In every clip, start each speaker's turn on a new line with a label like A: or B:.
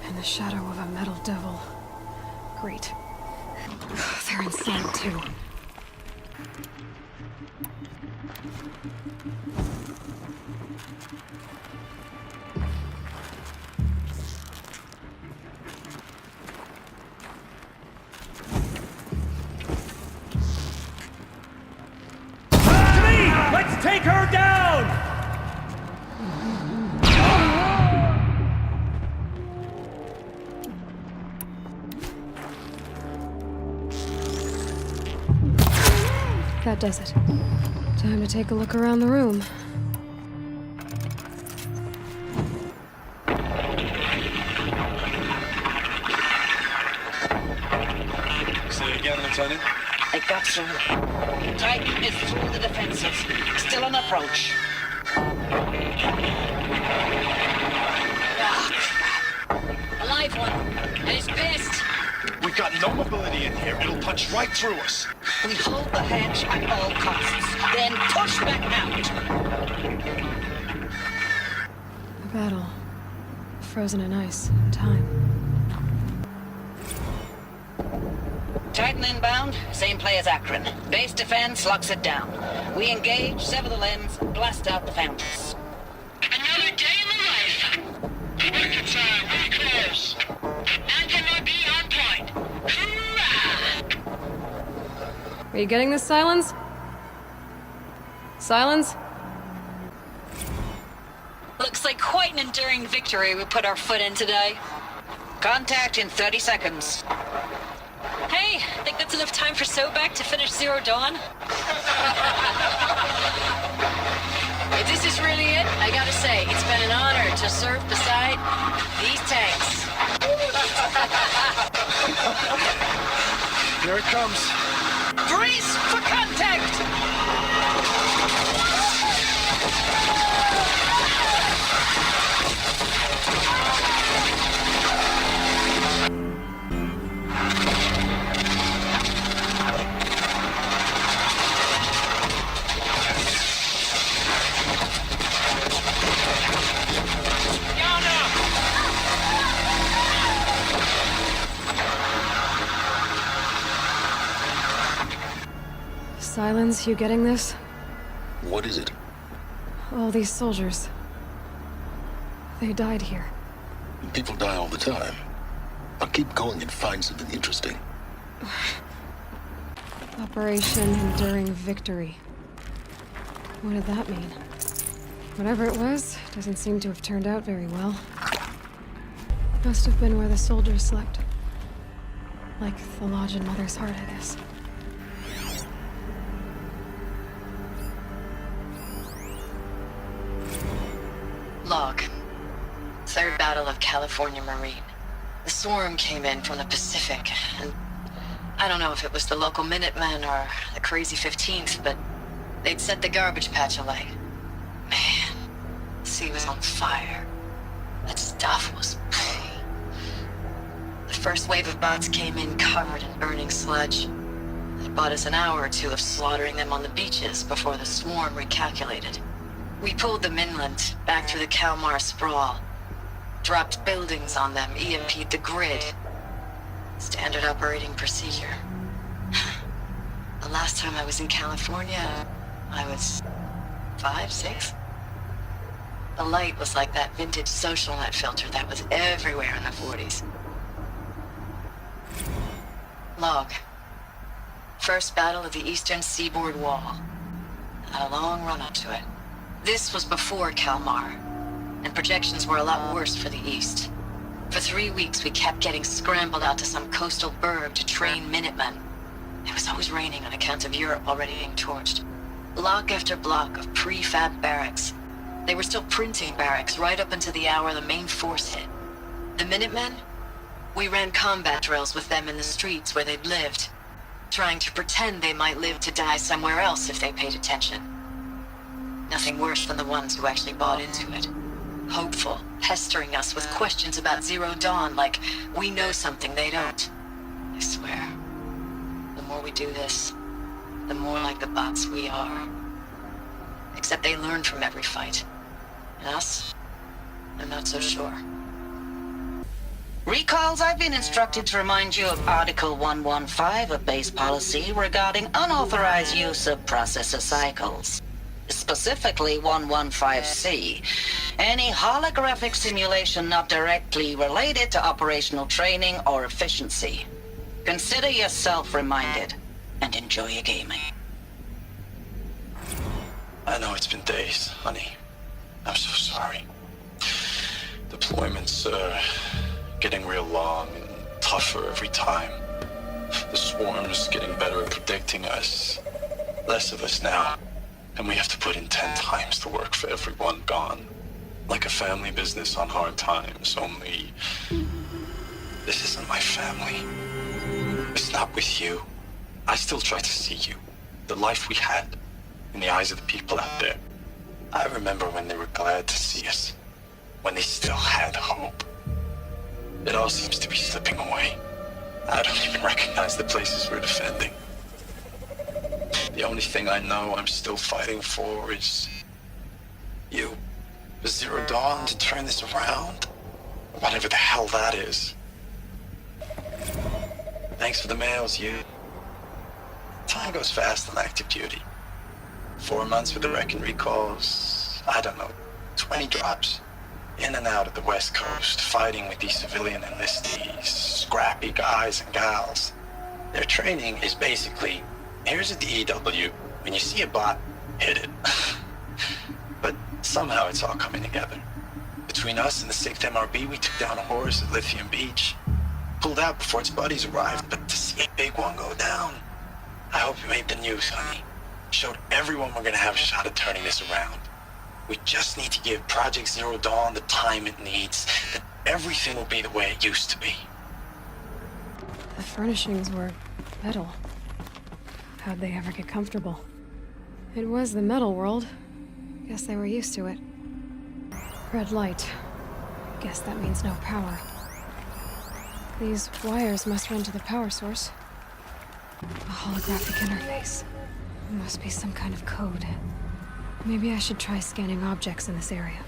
A: In the shadow of a metal devil. Great. They're inside, too.
B: Let's take her down!
A: That does it. Time to take a look around the room.
C: Say again, Lieutenant.
D: I got some. Titan is through the defenses. Still on approach. Ah, crap. A live one. And he's pissed.
C: We've got no mobility in here. It'll punch right through us.
D: We hold the hedge at all costs. Then push back out.
A: A battle. Frozen in ice. Time.
D: Titan inbound. Same play as Akron. Base defense locks it down. We engage, sever the limbs, blast out the fountains.
E: Another day in the life. Record time, very close. Anti-MB on point. Hoorah!
A: Are you getting this, Silence? Silence?
F: Looks like quite an enduring victory we put our foot in today.
D: Contact in 30 seconds.
F: Hey, think that's enough time for Sobek to finish Zero Dawn? If this is really it, I gotta say, it's been an honor to serve beside these tanks.
C: Here it comes.
D: Brace for contact!
A: Silence, you getting this?
C: What is it?
A: All these soldiers. They died here.
C: People die all the time. I'll keep going and find something interesting.
A: Operation Enduring Victory. What did that mean? Whatever it was, doesn't seem to have turned out very well. Must have been where the soldiers slept. Like the lodge in Mother's Heart, I guess.
F: Log. Third Battle of California Marine. The swarm came in from the Pacific, and I don't know if it was the local Minutemen or the crazy 15th, but they'd set the garbage patch alight. Man, the sea was on fire. That stuff was... The first wave of bots came in covered in burning sludge. It bought us an hour or two of slaughtering them on the beaches before the swarm recalculated. We pulled them inland, back through the Kalmar sprawl. Dropped buildings on them, EMP'd the grid. Standard operating procedure. The last time I was in California, I was 5, 6? The light was like that vintage social net filter that was everywhere in the 40s. Log. First battle of the eastern seaboard wall. Had a long run up to it. This was before Kalmar, and projections were a lot worse for the east. For 3 weeks, we kept getting scrambled out to some coastal burg to train Minutemen. It was always raining on account of Europe already being torched. Block after block of prefab barracks. They were still printing barracks right up until the hour the main force hit. The Minutemen? We ran combat drills with them in the streets where they'd lived, trying to pretend they might live to die somewhere else if they paid attention. Nothing worse than the ones who actually bought into it. Hopeful, pestering us with questions about Zero Dawn like we know something they don't. I swear, the more we do this, the more like the bots we are. Except they learn from every fight. And us? I'm not so sure.
D: Recalls, I've been instructed to remind you of Article 115 of base policy regarding unauthorized use of processor cycles. Specifically 115C. Any holographic simulation not directly related to operational training or efficiency. Consider yourself reminded and enjoy your gaming.
C: I know it's been days, honey. I'm so sorry. Deployments are getting real long and tougher every time. The swarm's getting better at predicting us. Less of us now. And we have to put in 10 times the work for everyone gone. Like a family business on hard times, only... This isn't my family. It's not with you. I still try to see you. The life we had. In the eyes of the people out there. I remember when they were glad to see us. When they still had hope. It all seems to be slipping away. I don't even recognize the places we're defending. The only thing I know I'm still fighting for is... you. The Zero Dawn to turn this around. Whatever the hell that is. Thanks for the mails, you. Time goes fast on active duty. 4 months with the wreck and recalls. I don't know, 20 drops. In and out of the West Coast, fighting with these civilian enlistees, scrappy guys and gals. Their training is basically, here's a DEW. When you see a bot, hit it. But somehow it's all coming together. Between us and the 6th MRB, we took down a horse at Lithium Beach. Pulled out before its buddies arrived, but to see a big one go down. I hope you made the news, honey. Showed everyone we're gonna have a shot at turning this around. We just need to give Project Zero Dawn the time it needs, then everything will be the way it used to be.
A: The furnishings were metal. How'd they ever get comfortable? It was the metal world. Guess they were used to it. Red light. Guess that means no power. These wires must run to the power source. A holographic interface. Must be some kind of code. Maybe I should try scanning objects in this area.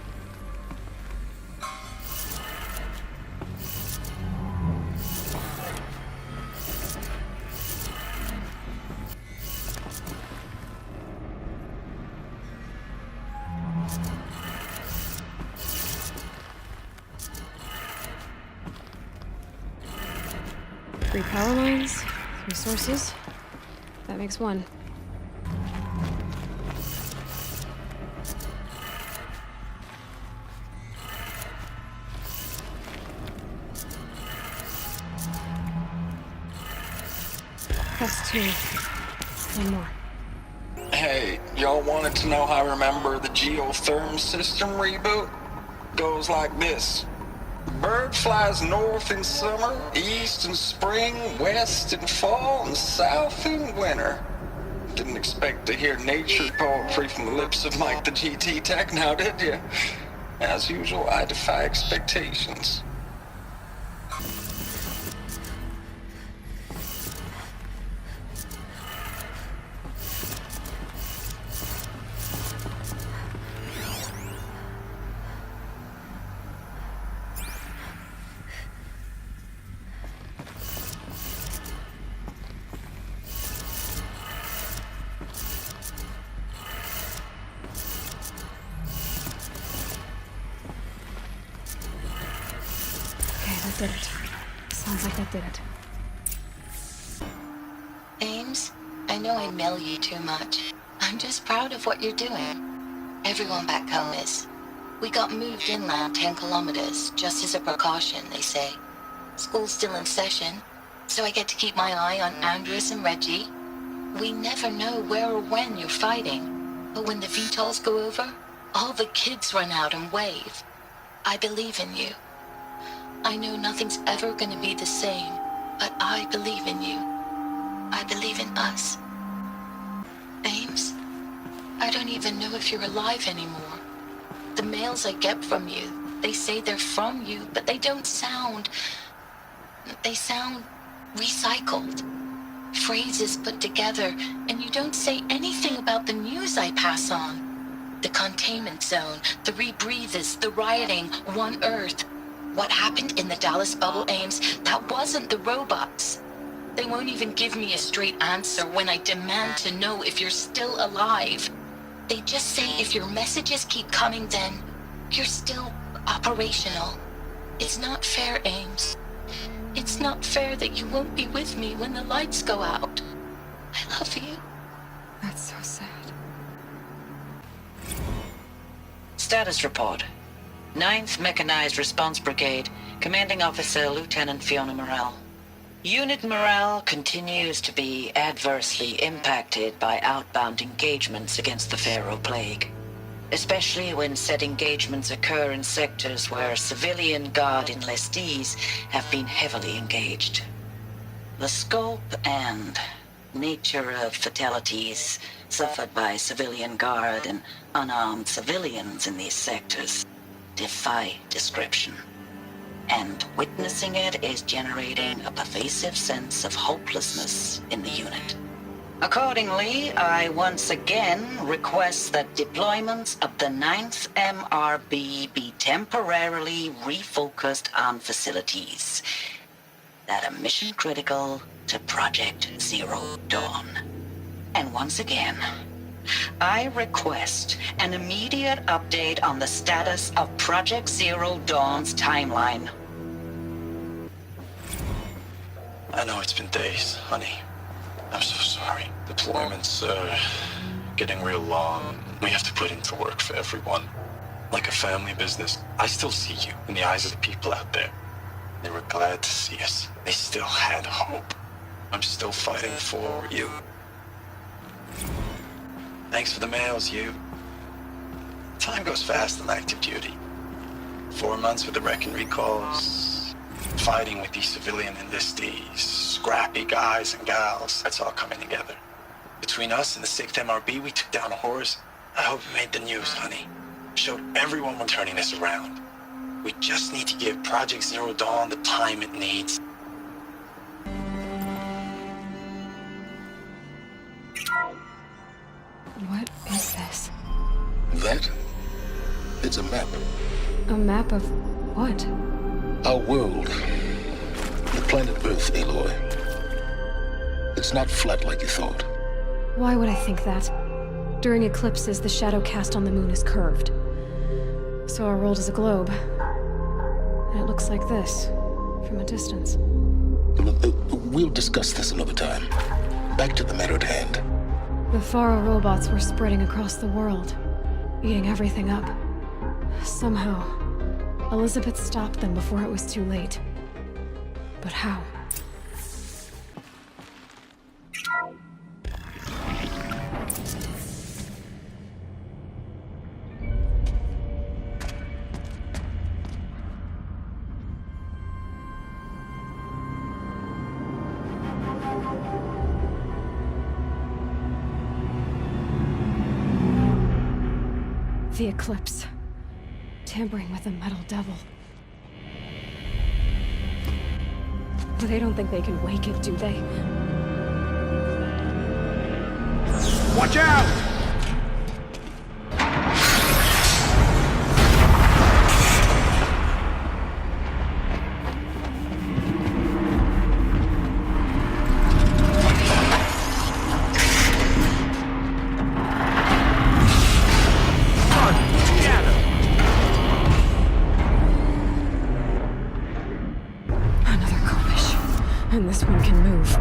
A: Three power lines, 3 sources. That makes 1. That's 2. 1 more.
G: Hey, y'all wanted to know how I remember the geotherm system reboot? Goes like this. Bird flies north in summer, east in spring, west in fall, and south in winter. Didn't expect to hear nature poetry from the lips of Mike the GT Tech now, did you? As usual, I defy expectations.
A: That did it. Sounds like that did it.
F: Ames, I know I mail you too much. I'm just proud of what you're doing. Everyone back home is. We got moved inland 10 kilometers, just as a precaution, they say. School's still in session, so I get to keep my eye on Andres and Reggie. We never know where or when you're fighting, but when the VTOLs go over, all the kids run out and wave. I believe in you. I know nothing's ever gonna be the same, but I believe in you. I believe in us. Ames, I don't even know if you're alive anymore. The mails I get from you, they say they're from you, but they don't sound... They sound recycled. Phrases put together, and you don't say anything about the news I pass on. The containment zone, the rebreathers, the rioting, one Earth. What happened in the Dallas bubble, Ames, that wasn't the robots. They won't even give me a straight answer when I demand to know if you're still alive. They just say if your messages keep coming, then you're still operational. It's not fair, Ames. It's not fair that you won't be with me when the lights go out. I love you.
A: That's so sad.
D: Status report. 9th Mechanized Response Brigade, Commanding Officer Lieutenant Fiona Morrell. Unit morale continues to be adversely impacted by outbound engagements against the Pharaoh Plague, especially when said engagements occur in sectors where civilian Guard enlistees have been heavily engaged. The scope and nature of fatalities suffered by civilian Guard and unarmed civilians in these sectors defy description. And witnessing it is generating a pervasive sense of hopelessness in the unit. Accordingly, I once again request that deployments of the 9th MRB be temporarily refocused on facilities that are mission critical to Project Zero Dawn. And once again, I request an immediate update on the status of Project Zero Dawn's timeline.
C: I know it's been days, honey. I'm so sorry. Deployments are getting real long. We have to put into work for everyone. Like a family business. I still see you in the eyes of the people out there. They were glad to see us. They still had hope. I'm still fighting for you. Thanks for the mails, you. Time goes fast on active duty. 4 months with the wreck and recalls. Fighting with these civilian enlistees. Scrappy guys and gals. That's all coming together. Between us and the 6th MRB, we took down a horse. I hope it made the news, honey. Showed everyone we're turning this around. We just need to give Project Zero Dawn the time it needs.
A: What is this?
H: That? It's a map.
A: A map of what?
H: Our world. The planet Earth, Aloy. It's not flat like you thought.
A: Why would I think that? During eclipses, the shadow cast on the moon is curved. So our world is a globe. And it looks like this, from a distance.
H: We'll discuss this another time. Back to the matter at hand.
A: The Faro robots were spreading across the world, eating everything up. Somehow, Elizabeth stopped them before it was too late. But how? The eclipse. Tampering with the metal devil. But they don't think they can wake it, do they?
B: Watch out!
A: Another Kovish. And this one can move.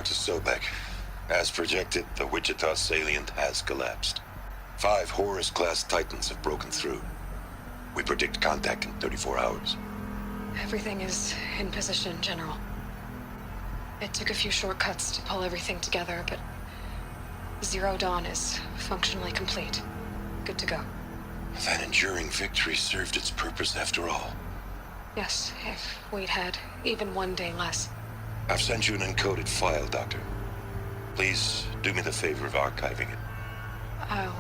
I: Dr. Sobek, as projected, the Wichita salient has collapsed. 5 Horus-class Titans have broken through. We predict contact in 34 hours.
A: Everything is in position, General. It took a few shortcuts to pull everything together, but Zero Dawn is functionally complete. Good to go.
I: That enduring victory served its purpose after all.
A: Yes, if we'd had even one day less.
I: I've sent you an encoded file, Doctor. Please do me the favor of archiving it.
A: I'll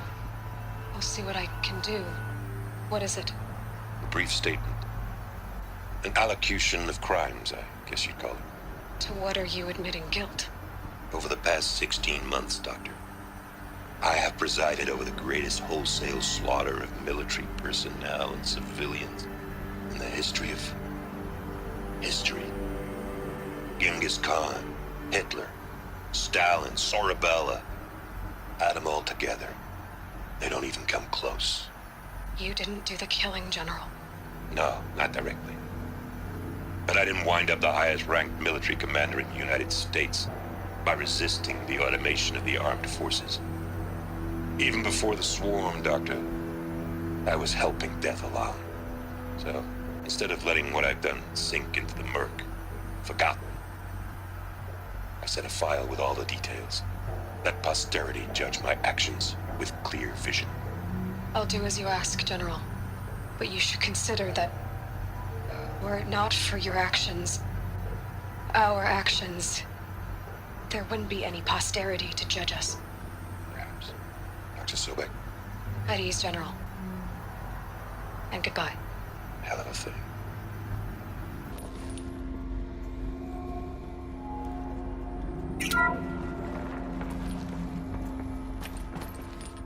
A: see what I can do. What is it?
I: A brief statement. An allocution of crimes, I guess you'd call it.
A: To what are you admitting guilt?
I: Over the past 16 months, Doctor, I have presided over the greatest wholesale slaughter of military personnel and civilians in the history of history. Genghis Khan, Hitler, Stalin, Sorabella, add them all together. They don't even come close.
A: You didn't do the killing, General.
I: No, not directly. But I didn't wind up the highest ranked military commander in the United States by resisting the automation of the armed forces. Even before the swarm, Doctor, I was helping death along. So, instead of letting what I've done sink into the murk, forgotten, I set a file with all the details. Let posterity judge my actions with clear vision.
A: I'll do as you ask, General. But you should consider that were it not for your actions, our actions, there wouldn't be any posterity to judge us.
I: Perhaps. Dr. Sobek,
A: At ease, General. And goodbye.
I: hell of a thing.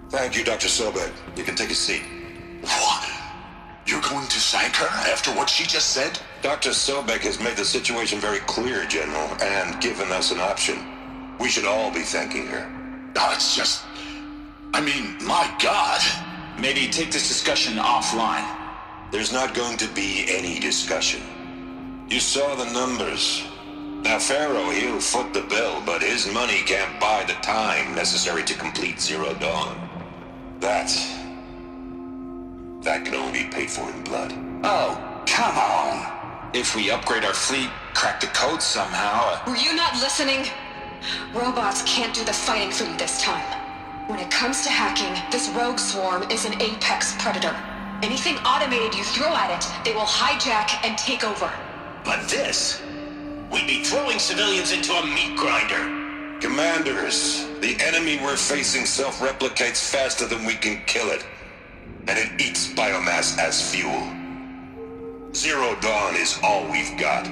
I: Thank you, Dr. Sobek. You can take a seat.
B: What? You're going to thank her after what she just said?
I: Dr. Sobek has made the situation very clear, General, and given us an option. We should all be thanking her.
B: Oh, it's just... I mean, my God. Maybe take this discussion offline.
I: There's not going to be any discussion. You saw the numbers. Now, Pharaoh, he'll foot the bill, but his money can't buy the time necessary to complete Zero Dawn. That can only be paid for in blood.
B: Oh, come on. If we upgrade our fleet, crack the code somehow...
A: Were you not listening? Robots can't do the fighting for you this time. When it comes to hacking, this rogue swarm is an apex predator. Anything automated you throw at it, they will hijack and take over.
B: But this... We'd be throwing civilians into a meat grinder.
I: Commanders, the enemy we're facing self-replicates faster than we can kill it. And it eats biomass as fuel. Zero Dawn is all we've got.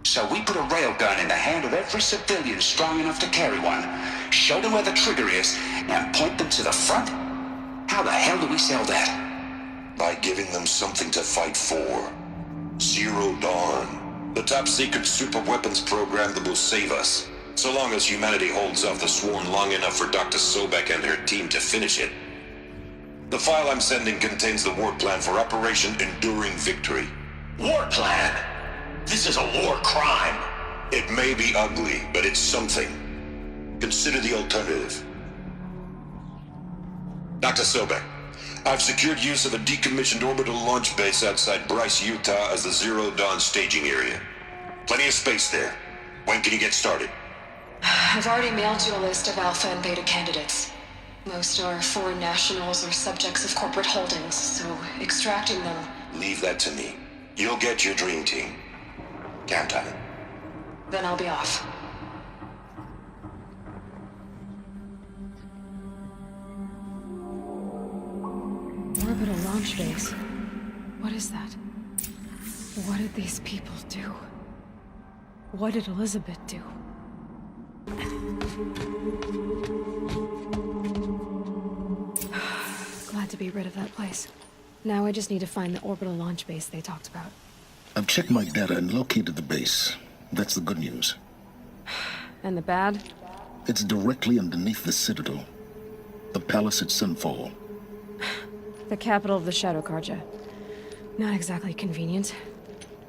B: So we put a railgun in the hand of every civilian strong enough to carry one, show them where the trigger is, and point them to the front? How the hell do we sell that?
I: By giving them something to fight for. Zero Dawn. The top-secret super-weapons program that will save us. So long as humanity holds off the swarm long enough for Dr. Sobek and her team to finish it. The file I'm sending contains the war plan for Operation Enduring Victory.
B: War plan? This is a war crime.
I: It may be ugly, but it's something. Consider the alternative. Dr. Sobek, I've secured use of a decommissioned orbital launch base outside Bryce, Utah as the Zero Dawn staging area. Plenty of space there. When can you get started?
A: I've already mailed you a list of Alpha and Beta candidates. Most are foreign nationals or subjects of corporate holdings, so extracting them...
I: Leave that to me. You'll get your dream team. Count on it.
A: Then I'll be off. Orbital launch base. What is that? What did these people do? What did Elizabeth do? Glad to be rid of that place. Now I just need to find the orbital launch base they talked about.
H: I've checked my data and located the base. That's the good news.
A: And the bad?
H: It's directly underneath the Citadel. The palace at Sunfall.
A: The capital of the Shadow Carja. Not exactly convenient.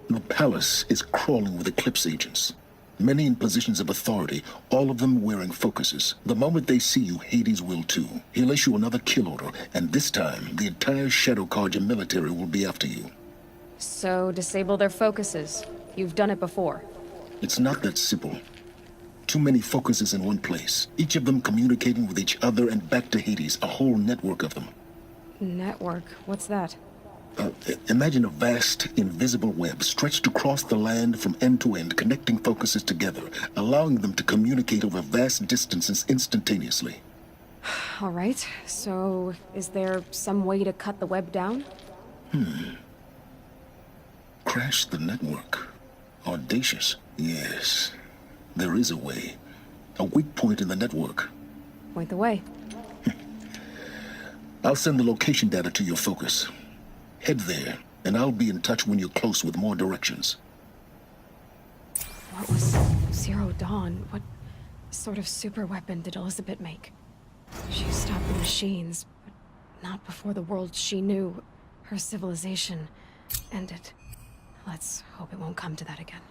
H: The palace is crawling with Eclipse agents. Many in positions of authority, all of them wearing focuses. The moment they see you, Hades will too. He'll issue another kill order, and this time, the entire Shadow Carja military will be after you.
A: So, disable their focuses. You've done it before.
H: It's not that simple. Too many focuses in one place, each of them communicating with each other and back to Hades, a whole network of them.
A: Network? What's that?
H: Imagine a vast, invisible web stretched across the land from end to end, connecting focuses together, allowing them to communicate over vast distances instantaneously.
A: All right, so is there some way to cut the web down?
H: Crash the network. Audacious. Yes, there is a way. A weak point in the network.
A: Point the way.
H: I'll send the location data to your focus. Head there, and I'll be in touch when you're close with more directions.
A: What was Zero Dawn? What sort of super weapon did Elizabeth make? She stopped the machines, but not before the world she knew, her civilization, ended. Let's hope it won't come to that again.